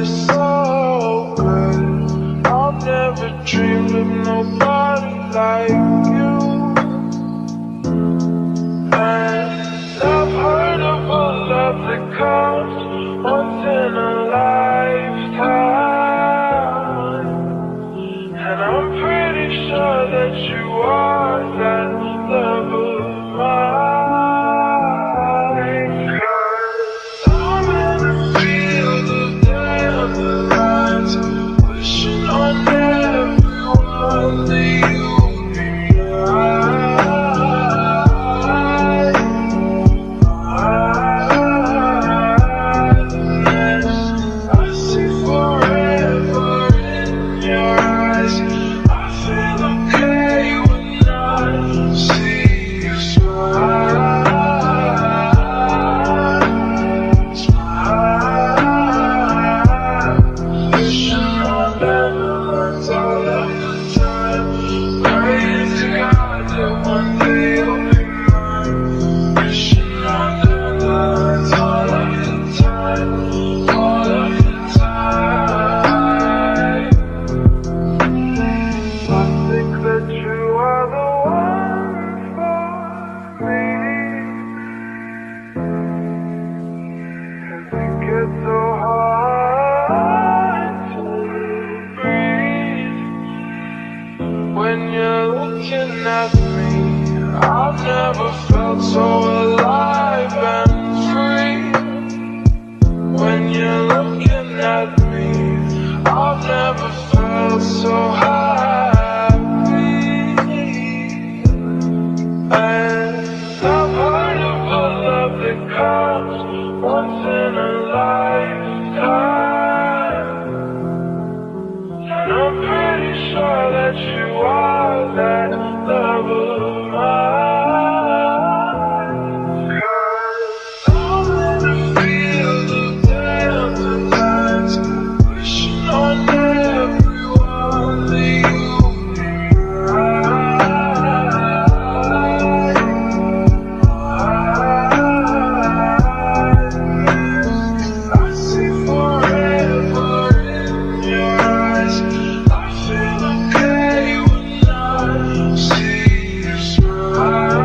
is so good. I've never dreamed of nobody like you. And I've heard of a love that comes once in a lifetime, and I'm pretty sure that you are that love of mine. I'm in a field of dandelions, wishing on everyone that you be mine. I see forever in your eyes. I feel okay when I see you smile. Wishing on dandelions all of the time, praying to God that one day you'll be mine. Wishing on dandelions all of the time, all of the time. I think that you are the one for me. And it gets so hard to breathe when you're looking at me. I've never felt so alive and free. When you're looking at me, I've never felt so happy. And I've heard of a love that comes once in a lifetime, and I'm pretty sure that you are that love of mine. 'Cause I'm in a field of dandelions, wishing on everyone that you be mine. I see forever in your eyes. I feel okay when I see you smile.